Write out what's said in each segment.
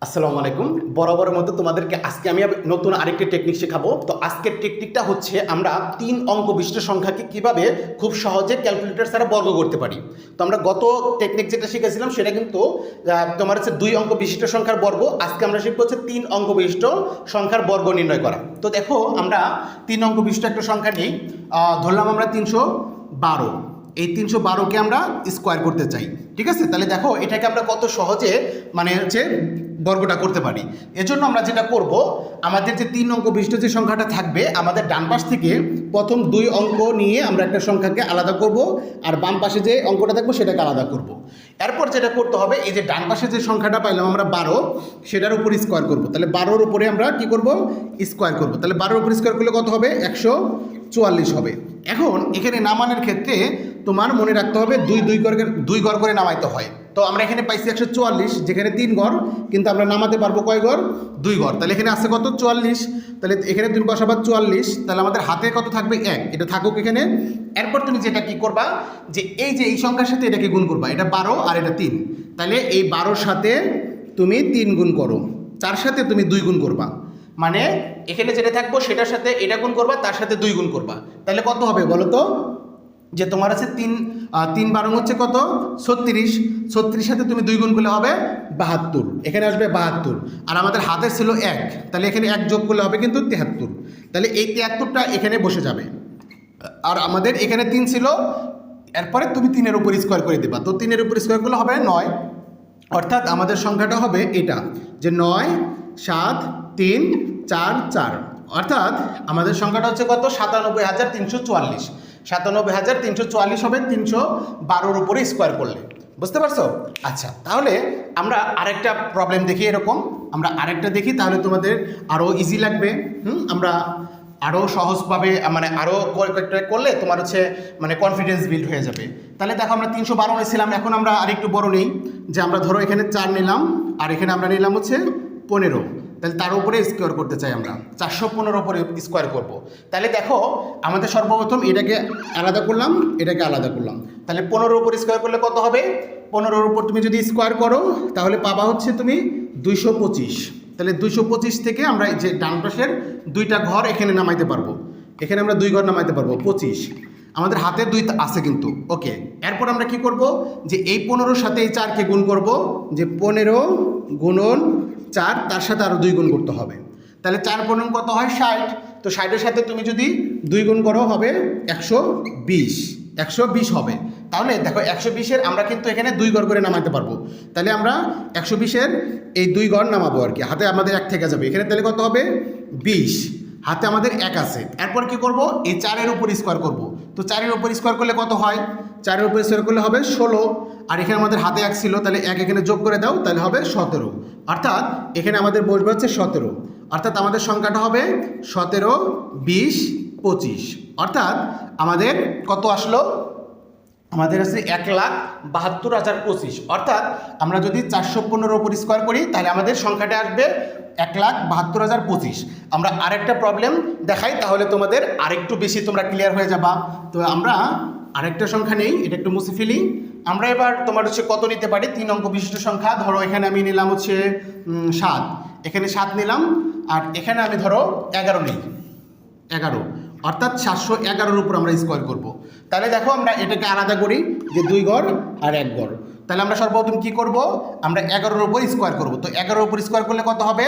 আসসালামু আলাইকুম। বরাবরের মতো তোমাদেরকে আজকে আমি নতুন আরেকটি টেকনিক শেখাবো। তো আজকের টেকনিকটা হচ্ছে আমরা 3 অঙ্ক বিশিষ্ট সংখ্যাকে কিভাবে খুব সহজে ক্যালকুলেটর ছাড়া বর্গ করতে পারি। তো আমরা গত টেকনিক যেটা শিখেছিলাম সেটা কিন্তু তোমার হচ্ছে 2 অঙ্ক বিশিষ্ট সংখ্যার বর্গ। আজকে আমরা শিখবো হচ্ছে 3 অঙ্ক বিশিষ্ট সংখ্যার বর্গ নির্ণয় করা। তো দেখো আমরা 3 অঙ্ক বিশিষ্ট একটা সংখ্যা নেই, ধরলাম আমরা 312। এই 312কে আমরা স্কোয়ার করতে চাই, ঠিক আছে? তাহলে দেখো এটাকে আমরা কত সহজে মানে হচ্ছে বর্গটা করতে পারি। এজন্য আমরা যেটা করব, আমাদের যে 3 অঙ্ক বিশিষ্ট যে সংখ্যাটা থাকবে, আমাদের ডান পাশ থেকে প্রথম 2 অঙ্ক নিয়ে আমরা একটা সংখ্যাকে আলাদা করব, আর বাম পাশে যে অঙ্কটা থাকবে সেটাকে আলাদা করব। এরপর যেটা করতে হবে, এই যে ডান পাশে যে সংখ্যাটা পাইলাম আমরা 12, সেটার উপর স্কোয়ার করব। তাহলে 12-র উপরে আমরা কি করব? স্কোয়ার করব। তাহলে 12-র উপর স্কোয়ার করলে কত হবে? 144 হবে। এখন এখানে নামানোর ক্ষেত্রে তোমার মনে রাখতে হবে দুই ঘর করে নামাইতে হয়। তো আমরা এখানে পাইছি 144, যেখানে 3 ঘর, কিন্তু আমরা নামাতে পারবো কয় ঘর? 2 ঘর। তাহলে এখানে আছে কত? 44। তাহলে এখানে তুমি বসাবা 44, তাহলে আমাদের হাতে কত থাকবে? 1। এটা থাকুক এখানে। এরপর তুমি যেটা কি করবা, যে এই সংখ্যার সাথে এটাকে গুণ করবা। এটা 12 আর এটা 3। তাহলে এই 12-র সাথে তুমি 3 গুণ করো, 4 সাথে তুমি 2 গুণ করবা। মানে এখানে যেটা থাকবো সেটার সাথে এটা গুণ করবা, তার সাথে 2 গুণ করবা। তাহলে কত হবে বলো তো? যে তোমার আছে 3 12 হচ্ছে কত? 36। 36 সাথে তুমি 2 গুণ করলে হবে 72। এখানে আসবে 72। আর আমাদের হাতে ছিল 1, তাহলে এখানে 1 যোগ করলে হবে কিন্তু 73। তাহলে এই 73টা এখানে বসে যাবে। আর আমাদের এখানে 3 ছিল, এরপরে তুমি 3-এর উপর স্কোয়ার করে দেবা। তো 3-এর উপর স্কোয়ার করলে হবে 9। অর্থাৎ আমাদের সংখ্যাটা হবে এটা, যে 9 7 3 4 4। অর্থাৎ আমাদের সংখ্যাটা হচ্ছে কত? 97,344। 97,344 হবে 312-র উপরে স্কোয়ার করলে। বুঝতে পারছো? আচ্ছা, তাহলে আমরা আরেকটা প্রবলেম দেখি। এরকম আমরা আরেকটা দেখি, তাহলে তোমাদের আরও ইজি লাগবে। আমরা আরও সহজভাবে মানে আরও কয়েকটা করলে তোমার হচ্ছে মানে কনফিডেন্স বিল্ড হয়ে যাবে। তাহলে দেখো আমরা 312 নিয়েছিলাম, এখন আমরা আরেকটু বড় নেই। যে আমরা ধরো এখানে 4 নিলাম, আর এখানে আমরা নিলাম হচ্ছে 15। তাহলে তার উপরে স্কোয়ার করতে চাই আমরা, 415-র উপরে স্কোয়ার করব। তাহলে দেখো আমাদের সর্বপ্রথম এটাকে আলাদা করলাম, এটাকে আলাদা করলাম। তাহলে 15-র উপর স্কোয়ার করলে কত হবে? 15-র উপর তুমি যদি স্কোয়ার করো তাহলে পাবা হচ্ছে তুমি 225। তাহলে 225 থেকে আমরা এই যে ডান পাশের 2টা ঘর এখানে নামাইতে পারবো। এখানে আমরা 2 ঘর নামাইতে পারবো। 25 আমাদের হাতে 2 আছে কিন্তু। ওকে, এরপর আমরা কি করব, যে এই 15-র সাথে এই 4কে গুণ করব। যে 15 গুণন 4, তার সাথে আরও 2 গুণ করতে হবে। তাহলে 4 গুণন কত হয়? 60। তো 60-এর সাথে তুমি যদি 2 গুণ করো হবে 120। 120 হবে। তাহলে দেখো 120-এর আমরা কিন্তু এখানে 2 ঘর করে নামাতে পারবো। তাহলে আমরা 120-এর এই 2 ঘর নামাবো আর কি। হাতে আমাদের 1 থেকে যাবে এখানে। তাহলে কত হবে? 20। হাতে আমাদের 1 আছে। এরপর কি করব? এই 4-এর উপর স্কোয়ার করব। তো 4-এর উপর স্কোয়ার করলে কত হয়? 4-এর উপর স্কোয়ার করলে হবে 16। আর এখানে আমাদের হাতে 1 ছিল, তাহলে 1 এখানে যোগ করে দাও, তাহলে হবে 17। অর্থাৎ এখানে আমাদের বসবে হচ্ছে 17। অর্থাৎ আমাদের সংখ্যাটা হবে 17 20 25। অর্থাৎ আমাদের কত আসলো? আমাদের আছে 1,72,025। অর্থাৎ আমরা যদি 415-র উপর স্কোয়ার করি তাহলে আমাদের সংখ্যাটা আসবে 1,72,025। আমরা আরেকটা প্রবলেম দেখাই, তাহলে তোমাদের আরেকটু বেশি তোমরা ক্লিয়ার হয়ে যাবা। তো আমরা আরেকটা সংখ্যা নেই, এটা একটু মুছে ফেলি। আমরা এবার তোমার হচ্ছে কত নিতে পারি? 3 অঙ্ক বিশিষ্ট সংখ্যা। ধরো এখানে আমি নিলাম হচ্ছে 7, এখানে 7 নিলাম, আর এখানে আমি ধরো 11 নিই। 11, অর্থাৎ 711-র উপর আমরা স্কোয়ার করব। তাহলে দেখো আমরা এটাকে আলাদা করি, যে 2 ঘর আর 1 ঘর। তাহলে আমরা সর্বপ্রথম কি করব? আমরা 11-র উপর স্কোয়ার করব। তো 11-র উপর স্কোয়ার করলে কত হবে?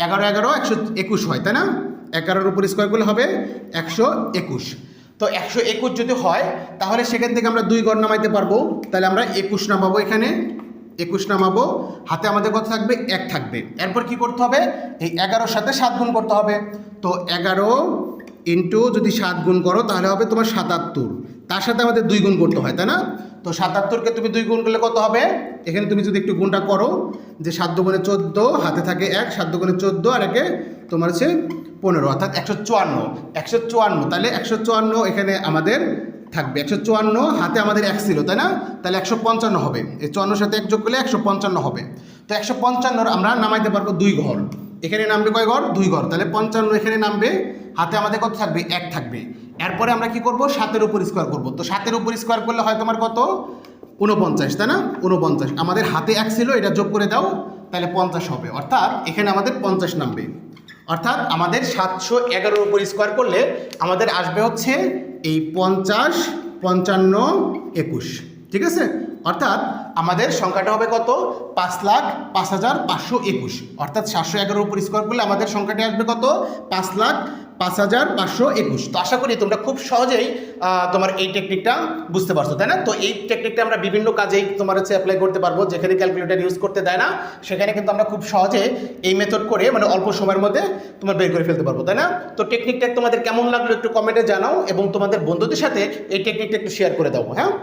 11 11 121 হয়, তাই না? 11-র উপর স্কোয়ার করলে হবে 121। তো 121 যদি হয় তাহলে সেখান থেকে আমরা 2 ঘর নামাইতে পারবো। তাহলে আমরা 21 নামাবো, এখানে 21 নামাবো। হাতে আমাদের কত থাকবে? 1 থাকবে। এরপর কি করতে হবে? এই 11-র সাথে 7 গুণ করতে হবে। তো 11 ইন্টু যদি 7 গুণ করো তাহলে হবে তোমার 77। তার সাথে আমাদের 2 গুণ করতে হয়, তাই না? তো 77-কে তুমি 2 গুণ করলে কত হবে? এখানে তুমি যদি একটু গুণটা করো, যে 7 দুগুণে 14, হাতে থাকে 1, 7 দুগুণে 14, আর একে তোমার হচ্ছে 15, অর্থাৎ 154। 154, তাহলে 154 এখানে আমাদের থাকবে। 154, হাতে আমাদের 1 ছিল, তাই না? তাহলে 155 হবে। এই 54-র সাথে 1 যোগ করলে 155 হবে। তো 155-র আমরা নামাইতে পারবো 2 ঘর। এখানে নামবে কয় ঘর? 2 ঘর। তাহলে 55 এখানে নামবে, হাতে আমাদের কত থাকবে? 1 থাকবে। এরপরে আমরা কি করব? 7-এর উপর স্কোয়ার করব। তো 7-এর উপর স্কোয়ার করলে হয় তোমার কত? 49, তাই না? 49। আমাদের হাতে 1 ছিল, এটা যোগ করে দাও, তাহলে 50 হবে, অর্থাৎ এখানে আমাদের 50 নামবে। অর্থাৎ আমাদের 711-এর উপর স্কোয়ার করলে আমাদের আসবে হচ্ছে এই 50, 55, 21, ঠিক আছে। অর্থাৎ আমাদের সংখ্যাটা হবে কত? 5,05,521। অর্থাৎ 711-এর উপর স্কোয়ার করলে আমাদের সংখ্যাটি আসবে কত? 5,05,521। তো আশা করি তোমরা খুব সহজেই তোমার এই টেকনিকটা বুঝতে পারছো, তাই না? তো এই টেকনিকটা আমরা বিভিন্ন কাজেই তোমার হচ্ছে অ্যাপ্লাই করতে পারবো, যেখানে ক্যালকুলেটর ইউজ করতে দেয় না সেখানে কিন্তু আমরা খুব সহজে এই মেথড করে মানে অল্প সময়ের মধ্যে তোমার বের করে ফেলতে পারবো, তাই না? তো টেকনিকটা তোমাদের কেমন লাগলো একটু কমেন্টে জানাও এবং তোমাদের বন্ধুদের সাথে এই টেকনিকটা একটু শেয়ার করে দাও, হ্যাঁ।